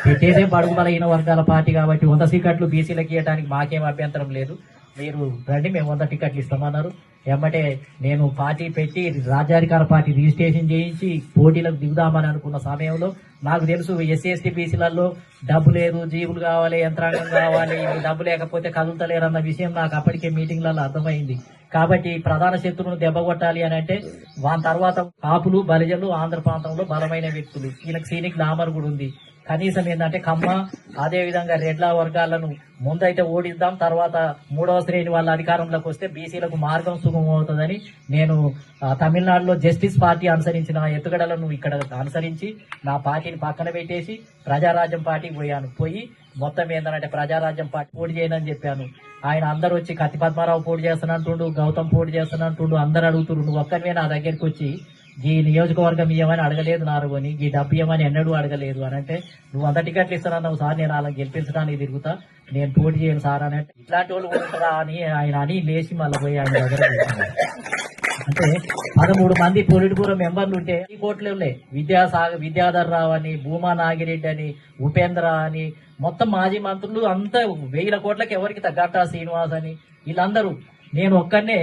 పెట్టేదే బడుగు బలహీన వర్గాల పార్టీ కాబట్టి 100 సీట్లు బీసీలకు ఇవ్వడానికి మాకేం అభ్యంతరం లేదు. మీరు రండి, మేము 100 టికెట్లు ఇస్తామన్నారు. ఏమంటే నేను పార్టీ పెట్టి రాజ్యాధికార పార్టీ రిజిస్ట్రేషన్ చేయించి పోటీలకు దిగుదామని అనుకున్న సమయంలో నాకు తెలుసు ఎస్సీ ఎస్టీ బీసీలలో డబ్బు లేదు, జీవులు కావాలి, యంత్రాంగం కావాలి, డబ్బు లేకపోతే కదులుతలేరన్న విషయం నాకు అప్పటికే మీటింగ్లలో అర్థమైంది. కాబట్టి ప్రధాన శత్రువును దెబ్బ కొట్టాలి అని అంటే వాని తర్వాత కాపులు, బలిజలు ఆంధ్ర ప్రాంతంలో బలమైన వ్యక్తులు, ఈయనకు సీనిక్ గ్లామర్ కూడా ఉంది. కనీసం ఏంటంటే కమ్మ అదే విధంగా రెడ్ల వర్గాలను ముందైతే ఓడిద్దాం, తర్వాత 3వ శ్రేణి వాళ్ళ అధికారంలోకి వస్తే బీసీలకు మార్గం సుగమం అవుతుందని నేను తమిళనాడులో జస్టిస్ పార్టీ అనుసరించిన ఎత్తుగడలను ఇక్కడ అనుసరించి నా పార్టీని పక్కన పెట్టేసి ప్రజారాజ్యం పార్టీకి పోయి మొత్తం ఏంటంటే ప్రజారాజ్యం పార్టీ పోటీ చేయనని చెప్పాను. ఆయన అందరు వచ్చి కత్తి పద్మారావు పోటీ చేస్తానంటుండు, గౌతమ్ పోటీ చేస్తానంటుండు, అందరు అడుగుతున్నారు. నువ్వు ఒక్కరివే నా దగ్గరికి వచ్చి ఈ నియోజకవర్గం ఇవ్వమని అడగలేదు నారుగని, ఈ డబ్బు ఇవ్వమని ఎన్నడూ అడగలేదు అని అంటే నువ్వు 100 టికెట్లు ఇస్తానన్నావు సార్, నేను అలా గెలిపించడానికి తిరుగుతా, నేను పోటీ చేయను సార్ అని అంటే ఇట్లాంటి వాళ్ళు ఉంటారా అని ఆయన అని లేచి మళ్ళీ పోయి ఆయన దగ్గర అంటే 13 మంది పొలిట్ బ్యూరో మెంబర్లు ఉంటే ఈ కోట్లు విద్యాధర్ రావు అని, భూమా నాగిరెడ్డి అని, ఉపేంద్ర అని, మొత్తం మాజీ మంత్రులు అంతా 1000 కోట్లకి ఎవరికి గంటా శ్రీనివాస్ అని వీళ్ళందరూ. నేను ఒక్కనే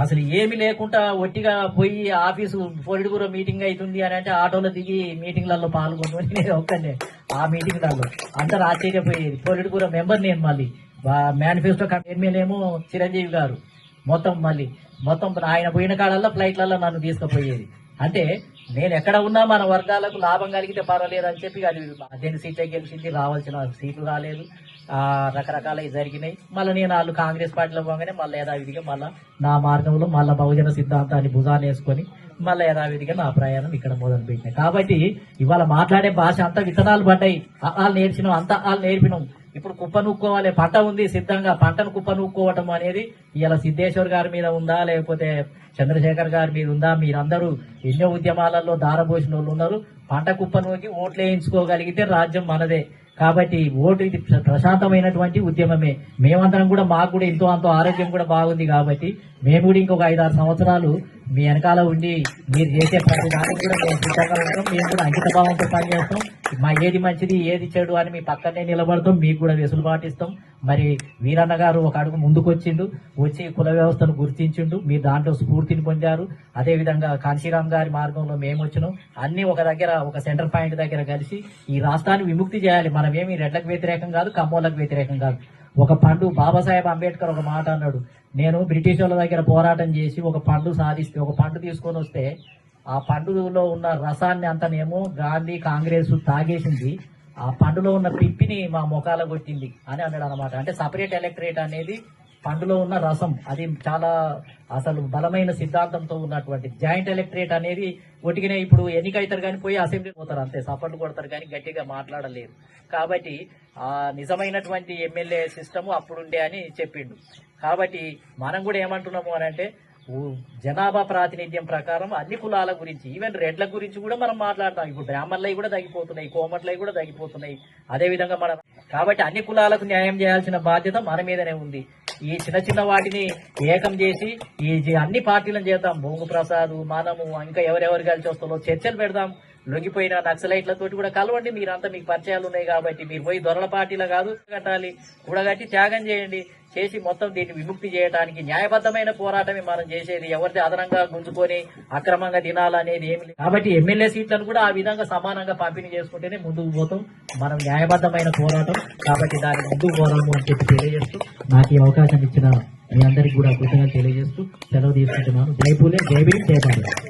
అసలు ఏమి లేకుండా ఒట్టిగా పోయి ఆఫీసు పొలిట్ బ్యూరో మీటింగ్ అవుతుంది అని అంటే ఆటోలో దిగి మీటింగ్లలో పాల్గొని నేను ఒక్కనే ఆ మీటింగ్లలో అందరు ఆశ్చర్యపోయేది. పొలిట్ బ్యూరో మెంబర్ నేను, మళ్ళీ మేనిఫెస్టో ఎమ్మెల్యేమో చిరంజీవి గారు, మొత్తం ఆయన పోయిన కాలంలో ఫ్లైట్లలో నన్ను తీసుకుపోయేది. అంటే నేను ఎక్కడ ఉన్నా మన వర్గాలకు లాభం కలిగితే పర్వాలేదు అని చెప్పి అది 18 సీట్లే గెలిచింది, రావాల్సిన సీట్లు రాలేదు, రకరకాలవి జరిగినాయి. మళ్ళీ నేను వాళ్ళు కాంగ్రెస్ పార్టీలో పోగానే మళ్ళీ యథావిధిగా మళ్ళీ నా మార్గంలో మళ్ళీ బహుజన సిద్ధాంతాన్ని భుజాన్ని వేసుకొని మళ్ళీ యథావిధిగా నా ప్రయాణం ఇక్కడ మొదలు పెట్టినాయి. కాబట్టి ఇవాళ మాట్లాడే భాష అంతా విత్తనాలు పడ్డాయి, వాళ్ళు నేర్చినాం, అంతా వాళ్ళు నేర్పినాం. ఇప్పుడు కుప్ప నూక్కోవాలి, పంట ఉంది సిద్ధంగా, పంటను కుప్ప నూక్కోవటం అనేది ఇలా సిద్ధేశ్వర్ గారి మీద ఉందా లేకపోతే చంద్రశేఖర్ గారి మీద ఉందా? మీరందరూ ఎన్నో ఉద్యమాలలో దారబోసిన వాళ్ళు ఉన్నారు. పంట కుప్ప నూకి ఓట్లు వేయించుకోగలిగితే రాజ్యం మనదే. కాబట్టి ఓటు ఇది ప్రశాంతమైనటువంటి ఉద్యమమే. మేమందరం కూడా మాకు కూడా ఎంతో అంతో ఆరోగ్యం కూడా బాగుంది కాబట్టి మేము కూడా ఇంకొక 5-6 సంవత్సరాలు మీ వెనకాల ఉండి మీరు చేసే ప్రతి దానికి కూడా మేము సిద్ధంగా ఉంటాం. మేము కూడా అంకిత భావంతో పనిచేస్తాం. మా ఏది మంచిది ఏది చెడు అని మీ పక్కనే నిలబడతాం, మీకు కూడా వెసులుబాటు ఇస్తాం. మరి వీరన్న గారు ఒక అడుగు ముందుకు వచ్చి కుల వ్యవస్థను గుర్తించిండు, మీరు దాంట్లో స్ఫూర్తిని పొందారు. అదేవిధంగా కాంశీరామ్ గారి మార్గంలో మేము వచ్చినాం. అన్ని ఒక దగ్గర ఒక సెంటర్ పాయింట్ దగ్గర కలిసి ఈ రాష్ట్రాన్ని విముక్తి చేయాలి. మనమేమి రెడ్లకు వ్యతిరేకం కాదు, కమ్మోళ్ళకు వ్యతిరేకం కాదు. ఒక పండు బాబాసాహెబ్ అంబేద్కర్ ఒక మాట అన్నాడు, నేను బ్రిటిష్ వాళ్ళ దగ్గర పోరాటం చేసి ఒక పండు సాధిస్తే, ఒక పండు తీసుకొని వస్తే ఆ పండులో ఉన్న రసాన్ని అంతనేమో గాంధీ కాంగ్రెస్ తాగేసింది, ఆ పండులో ఉన్న పిప్పిని మా ముఖాల కొట్టింది అని అన్నాడు అనమాట. అంటే సపరేట్ ఎలక్టరేట్ అనేది పండులో ఉన్న రసం, అది చాలా అసలు బలమైన సిద్ధాంతంతో ఉన్నటువంటి జాయింట్ ఎలక్టరేట్ అనేది ఒటికినే ఇప్పుడు ఎన్నికైతారు కానీ పోయి అసెంబ్లీ పోతారు అంతే, సపోర్ట్ కొడతారు కానీ గట్టిగా మాట్లాడలేరు. కాబట్టి ఆ నిజమైనటువంటి ఎమ్మెల్యే సిస్టమ్ అప్పుడుండే అని చెప్పిండు. కాబట్టి మనం కూడా ఏమంటున్నాము అని అంటే జనాభా ప్రాతినిధ్యం ప్రకారం అన్ని కులాల గురించి, ఈవెన్ రెడ్ల గురించి కూడా మనం మాట్లాడతాం. ఇప్పుడు బ్రాహ్మణులవి కూడా తగ్గిపోతున్నాయి, కోమట్లవి కూడా తగ్గిపోతున్నాయి. అదేవిధంగా కాబట్టి అన్ని కులాలకు న్యాయం చేయాల్సిన బాధ్యత మన మీదనే ఉంది. ఈ చిన్న వాటిని ఏకం చేసి ఈ అన్ని పార్టీలను చేద్దాం. భోంగు ప్రసాద్, మనము ఇంకా ఎవరెవరు కలిసి వస్తారో చర్చలు పెడదాం. లొంగిపోయిన నక్సలైట్లతోటి కూడా కలవండి. మీరంతా మీకు పరిచయాలు ఉన్నాయి కాబట్టి మీరు పోయి దొరల పార్టీలో కాదు కట్టాలి, కూడగట్టి త్యాగం చేయండి. చేసి మొత్తం దీన్ని విముక్తి చేయడానికి న్యాయబద్ధమైన పోరాటమే మనం చేసేది. ఎవరిది అదనంగా గుంజుకొని అక్రమంగా తినాలనేది ఏమి లేదు. కాబట్టి ఎమ్మెల్యే సీట్లను కూడా ఆ విధంగా సమానంగా పంపిణీ చేసుకుంటేనే ముందుకు పోతాం. మనం న్యాయబద్ధమైన పోరాటం కాబట్టి దాన్ని ముందుకు పోరాము అని చెప్పి తెలియజేస్తూ నాకు ఈ అవకాశం ఇచ్చిన మీ అందరికీ కూడా కృతజ్ఞతలు తెలియజేస్తూ సెలవు తీసుకుంటున్నాను. జై పూలే, జై భీమ్, జై భారత్.